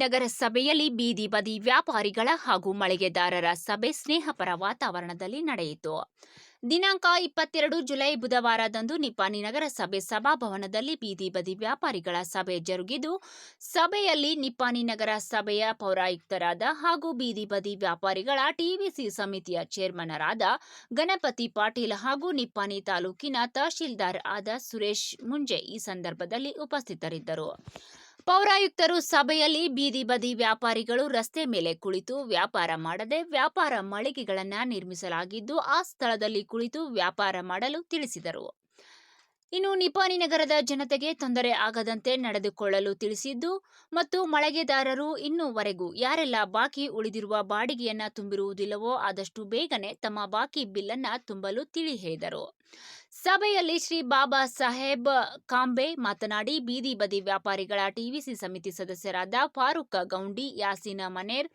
ನಗರಸಭೆಯಲ್ಲಿ ಬೀದಿ ಬದಿ ವ್ಯಾಪಾರಿಗಳ ಹಾಗೂ ಮಳಿಗೆದಾರರ ಸಭೆ ಸ್ನೇಹಪರ ವಾತಾವರಣದಲ್ಲಿ ನಡೆಯಿತು. ದಿನಾಂಕ 22 ಜುಲೈ ಬುಧವಾರದಂದು ನಿಪ್ಪಾಣಿ ನಗರಸಭೆ ಸಭಾಭವನದಲ್ಲಿ ಬೀದಿ ಬದಿ ವ್ಯಾಪಾರಿಗಳ ಸಭೆ ಜರುಗಿದ್ದು, ಸಭೆಯಲ್ಲಿ ನಿಪ್ಪಾಣಿ ನಗರಸಭೆಯ ಪೌರಾಯುಕ್ತರಾದ ಹಾಗೂ ಬೀದಿ ಬದಿ ವ್ಯಾಪಾರಿಗಳ ಟಿವಿಸಿ ಸಮಿತಿಯ ಚೇರ್ಮನರಾದ ಗಣಪತಿ ಪಾಟೀಲ್ ಹಾಗೂ ನಿಪ್ಪಾಣಿ ತಾಲೂಕಿನ ತಹಶೀಲ್ದಾರ್ ಆದ ಸುರೇಶ್ ಮುಂಜೆ ಈ ಸಂದರ್ಭದಲ್ಲಿ ಉಪಸ್ಥಿತರಿದ್ದರು. ಪೌರಾಯುಕ್ತರು ಸಭೆಯಲ್ಲಿ ಬೀದಿ ಬದಿ ವ್ಯಾಪಾರಿಗಳು ರಸ್ತೆ ಮೇಲೆ ಕುಳಿತು ವ್ಯಾಪಾರ ಮಾಡದೆ ವ್ಯಾಪಾರ ಮಳಿಗೆಗಳನ್ನು ನಿರ್ಮಿಸಲಾಗಿದ್ದು, ಆ ಸ್ಥಳದಲ್ಲಿ ಕುಳಿತು ವ್ಯಾಪಾರ ಮಾಡಲು ತಿಳಿಸಿದರು. ಇನ್ನು ನಿಪ್ಪಾಣಿ ನಗರದ ಜನತೆಗೆ ತೊಂದರೆ ಆಗದಂತೆ ನಡೆದುಕೊಳ್ಳಲು ತಿಳಿಸಿದ್ದು ಮತ್ತು ಮಳಿಗೆದಾರರು ಇನ್ನೂವರೆಗೂ ಯಾರೆಲ್ಲ ಬಾಕಿ ಉಳಿದಿರುವ ಬಾಡಿಗೆಯನ್ನ ತುಂಬಿರುವುದಿಲ್ಲವೋ ಆದಷ್ಟು ಬೇಗನೆ ತಮ್ಮ ಬಾಕಿ ಬಿಲ್ಲನ್ನು ತುಂಬಲು ತಿಳಿ ಹೇಳಿದರು. ಸಭೆಯಲ್ಲಿ ಶ್ರೀ ಬಾಬಾ ಸಾಹೇಬ್ ಕಾಂಬೆ ಮಾತನಾಡಿ, ಬೀದಿ ಬದಿ ವ್ಯಾಪಾರಿಗಳ ಟಿವಿಸಿ ಸಮಿತಿ ಸದಸ್ಯರಾದ ಫಾರೂಕ್ ಗೌಂಡಿ, ಯಾಸೀನ್ ಮನೇರ್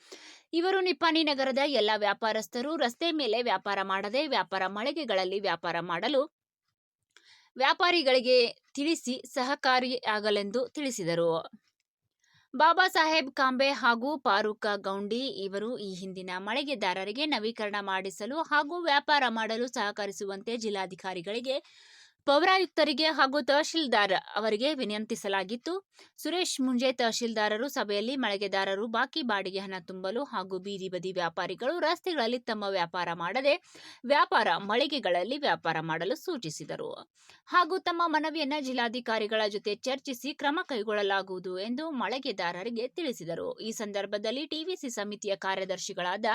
ಇವರು ನಿಪ್ಪಾಣಿ ನಗರದ ಎಲ್ಲ ವ್ಯಾಪಾರಸ್ಥರು ರಸ್ತೆ ಮೇಲೆ ವ್ಯಾಪಾರ ಮಾಡದೆ ವ್ಯಾಪಾರ ಮಳಿಗೆಗಳಲ್ಲಿ ವ್ಯಾಪಾರ ಮಾಡಲು ವ್ಯಾಪಾರಿಗಳಿಗೆ ತಿಳಿಸಿ ಸಹಕಾರಿಯಾಗಲೆಂದು ತಿಳಿಸಿದರು. ಬಾಬಾ ಸಾಹೇಬ್ ಕಾಂಬೆ ಹಾಗೂ ಫಾರೂಕ್ ಗೌಂಡಿ ಇವರು ಈ ಹಿಂದಿನ ಮಳಿಗೆದಾರರಿಗೆ ನವೀಕರಣ ಮಾಡಿಸಲು ಹಾಗೂ ವ್ಯಾಪಾರ ಮಾಡಲು ಸಹಕರಿಸುವಂತೆ ಜಿಲ್ಲಾಧಿಕಾರಿಗಳಿಗೆ, ಪೌರಾಯುಕ್ತರಿಗೆ ಹಾಗೂ ತಹಶೀಲ್ದಾರ್ ಅವರಿಗೆ ವಿನಂತಿಸಲಾಗಿತ್ತು. ಸುರೇಶ್ ಮುಂಜೆ ತಹಶೀಲ್ದಾರರು ಸಭೆಯಲ್ಲಿ ಮಳಿಗೆದಾರರು ಬಾಕಿ ಬಾಡಿಗೆ ಹಣ ತುಂಬಲು ಹಾಗೂ ಬೀದಿ ಬದಿ ವ್ಯಾಪಾರಿಗಳು ರಸ್ತೆಗಳಲ್ಲಿ ತಮ್ಮ ವ್ಯಾಪಾರ ಮಾಡದೆ ವ್ಯಾಪಾರ ಮಳಿಗೆಗಳಲ್ಲಿ ವ್ಯಾಪಾರ ಮಾಡಲು ಸೂಚಿಸಿದರು ಹಾಗೂ ತಮ್ಮ ಮನವಿಯನ್ನ ಜಿಲ್ಲಾಧಿಕಾರಿಗಳ ಜೊತೆ ಚರ್ಚಿಸಿ ಕ್ರಮ ಕೈಗೊಳ್ಳಲಾಗುವುದು ಎಂದು ಮಳಿಗೆದಾರರಿಗೆ ತಿಳಿಸಿದರು. ಈ ಸಂದರ್ಭದಲ್ಲಿ ಟಿವಿಸಿ ಸಮಿತಿಯ ಕಾರ್ಯದರ್ಶಿಗಳಾದ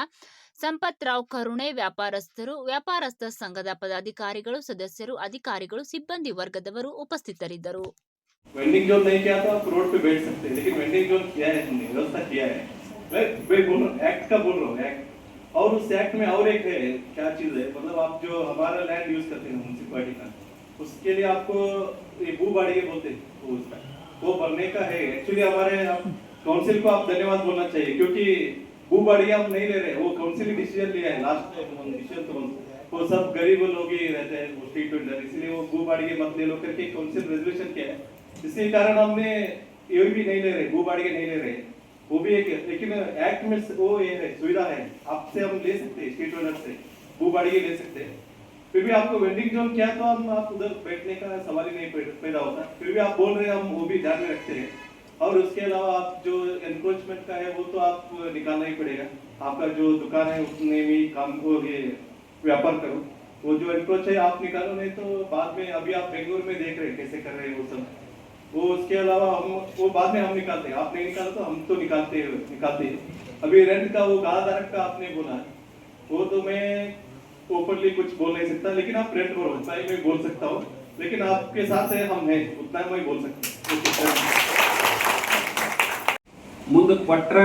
ಸಂಪತ್ ರಾವ್ ಕರುಣೆ, ವ್ಯಾಪಾರಸ್ಥ ಸಂಘದ ಪದಾಧಿಕಾರಿಗಳು, ಸದಸ್ಯರು, ಅಧಿಕಾರಿಗಳು, ಸಿಬ್ಬಂದಿ ವರ್ಗದವರು ಉಪಸ್ಥಿತರಿದ್ದರು. वेंडिंग जोन नहीं किया तो आप रोड पे बैठ सकते हैं, लेकिन वेंडिंग जोन किया है, हमने व्यवस्था किया है। मैं बोल रहा हूँ एक्ट का बोल रहा हूँ एक्ट, और उस एक्ट में और एक है क्या चीज है, मतलब आप जो हमारा लैंड यूज करते हैं म्युनिसिपैलिटी का, उसके लिए आपको ये भू बाड़िए बोलते हैं, वो भरने का है। एक्चुअली हमारे काउंसिल को आप धन्यवाद बोलना चाहिए, क्योंकि भू बाड़िए आप नहीं ले रहे, वो काउंसिल डिसीजन लिया है, लास्ट डिसीजन तो वो सब गरीब लोग ही रहते हैं वो स्ट्रीट वेंडर, इसलिए वो भू बाड़िए मत ले लो करके काउंसिल रेजोल्यूशन किया है। इसी कारण हमने ये भी नहीं ले रहे, भू बाड़िए नहीं ले रहे, वो भी एक, लेकिन एक्ट में वो ये है सुविधा है, आपसे हम ले सकते हैं, स्ट्रीट वेंडर से भू बाड़िए ले सकते हैं। फिर भी आपको वेंडिंग जोन क्या तो हम आप उधर बैठने का सवाल ही नहीं पैदा होता, फिर भी आप बोल रहे हैं, हम वो भी ध्यान में रखते हैं। और उसके अलावा आप जो एनक्रोचमेंट का है वो तो आप निकालना ही पड़ेगा, आपका जो दुकान है उसने भी काम को ये व्यापार करो, वो जो एनक्रोच है आप निकालो, नहीं तो बाद में अभी आप बेंगलुरु में देख रहे हैं कैसे कर रहे हैं वो सब, वो उसके अलावा हम वो बाद में हम निकालते हैं, आप नहीं निकालो तो हम तो निकालते हैं। अभी रेंट का वो गाधारक का आपने बोला, वो तो मैं ओपनली कुछ बोल नहीं सकता, लेकिन आप रेंट भरो उतना ही मैं बोल सकता हूँ, लेकिन आपके साथ है हम हैं उतना मैं बोल सकता हूँ। ಮುಂದೆ ಕೊಟ್ರ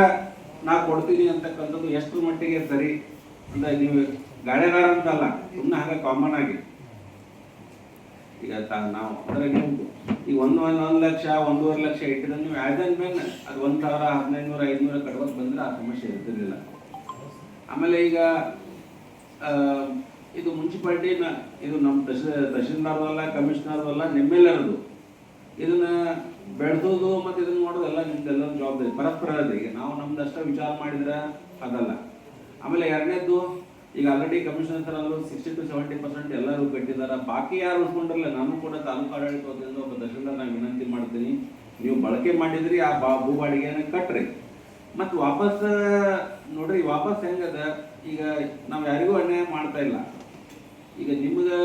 ನಾ ಕೊಡ್ತೀನಿ ಅಂತಕ್ಕಂಥದ್ದು ಎಷ್ಟು ಮಟ್ಟಿಗೆ ಸರಿ ಅಂದ್ರೆ ನೀವು ಗಾಡಿದಾರ ಅಂತಲ್ಲ, ಸುಮ್ಮನೆ ಹಾಗೆ ಕಾಮನ್ ಆಗಿ ಈಗ ನಾವು ಅಂದ್ರೆ ನೀವು ಈಗ ಒಂದು ಲಕ್ಷ 1.5 ಲಕ್ಷ ಇಟ್ಟಿದ್ರೆ ನೀವು ಆ್ಯಸ್ ಮೇಲೆ ಅದು 1,000 1,500 500 ಕಟ್ಬೇಕು ಬಂದ್ರೆ ಆ ಸಮಸ್ಯೆ ಇರ್ತಿರ್ಲಿಲ್ಲ. ಆಮೇಲೆ ಈಗ ಇದು ಮುನ್ಸಿಪಾಲಿಟಿನ ಇದು ನಮ್ಮ ತಹಶೀಲ್ದಾರ್ದಲ್ಲ ಕಮಿಷನರ್ದಲ್ಲ ನಿಮ್ಮೆಲ್ಲರದು, ಇದನ್ನ ಬೆಳೆಸೋದು ಮತ್ತು ಇದನ್ನ ಮಾಡೋದೆಲ್ಲ ನಿಮ್ದೆಲ್ಲ ಜವಾಬ್ದಾರಿ ಪರಸ್ಪರ ಇದೆ. ಈಗ ನಾವು ನಮ್ದಷ್ಟ ವಿಚಾರ ಮಾಡಿದ್ರೆ ಅದಲ್ಲ. ಆಮೇಲೆ ಎರಡನೇದ್ದು ಈಗ ಆಲ್ರೆಡಿ ಕಮಿಷನರ್ ಸರ್ ಅವರು 60 to 70% ಎಲ್ಲರೂ ಕಟ್ಟಿದ್ದಾರೆ, ಬಾಕಿ ಯಾರು ಉಳಿಸ್ಕೊಂಡ್ರಲ್ಲ. ನಾನು ಕೂಡ ತಾಲೂಕು ಆಡಳಿತ ವತಿಯಿಂದ ಒಬ್ಬ ತಹಶೀಲ್ದಾರ್ ನಾನು ವಿನಂತಿ ಮಾಡ್ತೀನಿ, ನೀವು ಬಳಕೆ ಮಾಡಿದ್ರಿ ಆ ಭೂ ಬಾಡಿಗೆನ ಕಟ್ರಿ ಮತ್ತು ವಾಪಸ್ ನೋಡ್ರಿ. ವಾಪಸ್ ಹೆಂಗದ, ಈಗ ನಾವು ಯಾರಿಗೂ ಅನ್ಯಾಯ ಮಾಡ್ತಾ ಇಲ್ಲ. ಈಗ ನಿಮ್ಗೆ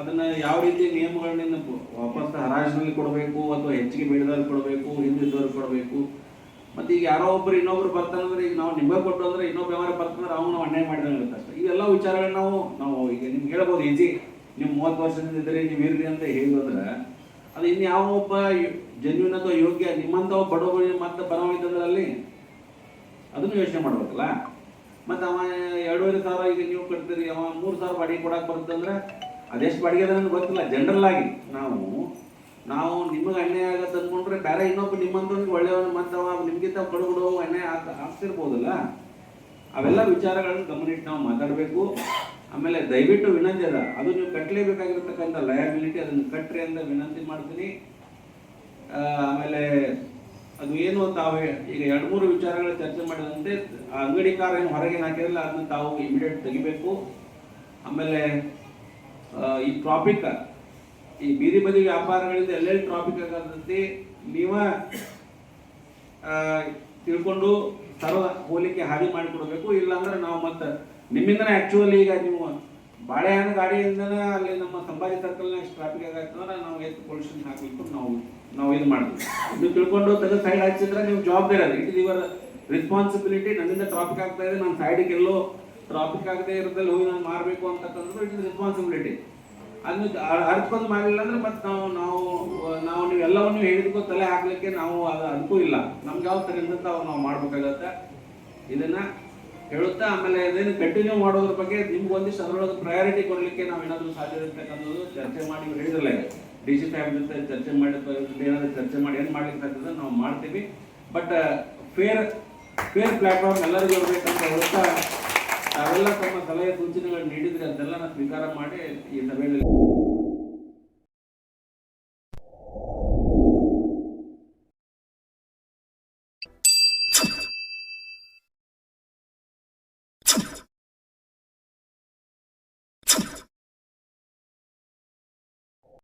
ಅದನ್ನ ಯಾವ ರೀತಿ ನಿಯಮಗಳನ್ನ ವಾಪಸ್ ಹರಾಜಿನಲ್ಲಿ ಕೊಡಬೇಕು ಅಥವಾ ಹೆಚ್ಚಿಗೆ ಬೇಡಿದವ್ರಿಗೆ ಕೊಡಬೇಕು, ಹಿಂದಿದ್ದವ್ರಿಗೆ ಕೊಡಬೇಕು. ಮತ್ತು ಈಗ ಯಾರೋ ಒಬ್ಬರು ಇನ್ನೊಬ್ರು ಬರ್ತಾನಂದ್ರೆ ಈಗ ನಾವು ನಿಮಗೆ ಕೊಟ್ಟು ಅಂದ್ರೆ ಇನ್ನೊಬ್ಬ ಯಾರು ಬರ್ತಾನಂದ್ರೆ ಅವ್ನು ನಾವು ಅನ್ಯಾಯ ಮಾಡಿದಂಗೆ ಅಷ್ಟೇ. ಇವೆಲ್ಲ ವಿಚಾರಗಳನ್ನ ನಾವು ಈಗ ನಿಮ್ಗೆ ಹೇಳ್ಬೋದು ಈಜಿ, ನೀವು 30 ವರ್ಷದಿಂದ ಇದ್ದರೆ ನೀವು ಇರ್ರಿ ಅಂತ ಹೇಳಿದ್ರೆ ಅದು ಇನ್ನು ಯಾವ ಒಬ್ಬ ಜೆನ್ಯೂನ್ ಅಥವಾ ಯೋಗ್ಯ ನಿಮ್ಮಂಥ ಒಬ್ಬ ಬಡವರು ಮತ್ತೆ ಬರವಣಿದ್ರೆ ಅಲ್ಲಿ ಅದನ್ನು ಯೋಚನೆ ಮಾಡ್ಬೇಕಲ್ಲ. ಮತ್ತು ಅವ 2,500 ಈಗ ನೀವು ಕಟ್ತೀರಿ, ಅವ 3,000 ಬಾಡಿಗೆ ಕೊಡಕ್ಕೆ ಬರುತ್ತಂದ್ರೆ ಅದೆಷ್ಟು ಬಾಡಿಗೆ ಅದ ನನಗೆ ಗೊತ್ತಿಲ್ಲ. ಜನರಲ್ ಆಗಿ ನಾವು ನಿಮಗೆ ಅನ್ಯಾಯ ಆಗತ್ತೆ ಅಂದ್ಕೊಂಡ್ರೆ ಬೇರೆ ಇನ್ನೊಬ್ಬ ನಿಮ್ಮಂತವ್ರಿಗೆ ಒಳ್ಳೆಯವನು ಮತ್ತು ಅವ ನಿಮ್ಗಿಂತ ಬಡಬಡು ಅನ್ಯಾಯ ಆಗ್ತಿರ್ಬೋದಲ್ಲ. ಅವೆಲ್ಲ ವಿಚಾರಗಳನ್ನು ಗಮನಿಟ್ಟು ನಾವು ಮಾತಾಡಬೇಕು. ಆಮೇಲೆ ದಯವಿಟ್ಟು ವಿನಂತಿ ಅದ, ಅದು ನೀವು ಕಟ್ಟಲೇಬೇಕಾಗಿರ್ತಕ್ಕಂಥ ಲಯಬಿಲಿಟಿ, ಅದನ್ನು ಕಟ್ರಿ ಅಂತ ವಿನಂತಿ ಮಾಡ್ತೀನಿ. ಆಮೇಲೆ ಅದು ಏನು ತಾವೇ ಈಗ 2-3 ವಿಚಾರಗಳ ಚರ್ಚೆ ಮಾಡಿದಂತೆ ಅಂಗಡಿಕಾರ ಏನು ಹೊರಗೆ ಹಾಕಿರಲ್ಲ ಅದನ್ನ ತಾವು ಇಮಿಡಿಯೇಟ್ ತೆಗಿಬೇಕು. ಆಮೇಲೆ ಈ ಟ್ರಾಫಿಕ್, ಈ ಬೀದಿ ಬದಿ ವ್ಯಾಪಾರಗಳಿಂದ ಎಲ್ಲೆಲ್ಲಿ ಟ್ರಾಫಿಕ್ ಆಗತೈತಿ ನೀವ ತಿಳ್ಕೊಂಡು ಸರ್ವ ಹೋಲಿಕೆ ಹಾದಿ ಮಾಡಿಕೊಡ್ಬೇಕು. ಇಲ್ಲಾಂದ್ರೆ ನಾವು ಮತ್ತೆ ನಿಮ್ಮಿಂದನೇ ಆ್ಯಕ್ಚುಲಿ ಈಗ ನೀವು ಬಾಳೆಹಣ್ಣು ಗಾಡಿಯಿಂದನೇ ಅಲ್ಲಿ ನಮ್ಮ ಸಂಭಾಜಿ ಸರ್ಕಲ್ನಾಗ ಟ್ರಾಫಿಕ್ ಆಗತ್ತಂದ್ರೆ ನಾವು ಎತ್ತು ಪೊಲೀಸ್ ಸ್ಟೇಷನ್ ಹಾಕ್ಲಿಕ್ಕೆ ನಾವು ಇದು ಮಾಡ್ತೀವಿ. ನೀವು ತಿಳ್ಕೊಂಡು ತೆಗೆದು ಸೈಡ್ ಹಾಕಿದ್ರೆ ನೀವು ಜವಾಬ್ದಾರಿ ಅದು. It is your responsibility. ನನ್ನಿಂದ ಟ್ರಾಫಿಕ್ ಆಗ್ತಾ ಇದೆ, ನಾನು ಸೈಡಿಗೆ ಎಲ್ಲೋ ಟ್ರಾಫಿಕ್ ಆಗದೆ ಇರೋದ್ರಲ್ಲಿ ಹೋಗಿ ನಾನು ಮಾರಬೇಕು ಅಂತಕ್ಕಂಥದ್ದು ಇಟ್ ಇಸ್ ರೆಸ್ಪಾನ್ಸಿಬಿಲಿಟಿ. ಅದನ್ನು ಅರ್ತ್ಕೊಂಡು ಮಾಡಲಿಲ್ಲ ಅಂದ್ರೆ ಮತ್ತೆ ನಾವು ನೀವೆಲ್ಲವನ್ನು ಹೇಳಿದ್ಕೋ ತಲೆ ಹಾಕ್ಲಿಕ್ಕೆ ನಾವು ಅದಕ್ಕೂ ಇಲ್ಲ. ನಮ್ಗೆ ಯಾವ ಥರದಿಂದ ನಾವು ಮಾಡ್ಬೇಕಾಗತ್ತೆ ಇದನ್ನ ಹೇಳುತ್ತಾ. ಆಮೇಲೆ ಇದೇನು ಕಂಟಿನ್ಯೂ ಮಾಡೋದ್ರ ಬಗ್ಗೆ ನಿಮ್ಗೆ ಒಂದಿಷ್ಟು ಅದರೊಳಗೆ ಪ್ರಯಾರಿಟಿ ಕೊಡಲಿಕ್ಕೆ ನಾವು ಏನಾದರೂ ಸಾಧ್ಯ ಇರ್ತಕ್ಕಂಥದ್ದು ಚರ್ಚೆ ಮಾಡಿ ಹೇಳಿದ್ರಲ್ಲ, DC ಸಾಹೇಬ್ ಜೊತೆ ಚರ್ಚೆ ಮಾಡಿ ಏನಾದರೂ ಚರ್ಚೆ ಮಾಡಿ ಏನು ಮಾಡ್ಲಿಕ್ಕೆ ಸಾಧ್ಯದ ನಾವು ಮಾಡ್ತೀವಿ. ಬಟ್ ಫೇರ್ ಪ್ಲಾಟ್ಫಾರ್ಮ್ ಎಲ್ಲರಿಗೂ ಇರಬೇಕಂತ ಹೇಳುತ್ತಾ ತಾವೆಲ್ಲ ತಮ್ಮ ಸಲಹೆ ಸೂಚನೆಗಳು ನೀಡಿದ್ರೆ ಅದೆಲ್ಲ ಸ್ವೀಕಾರ ಮಾಡಿ ಈ ಸಭೆಯಲ್ಲಿ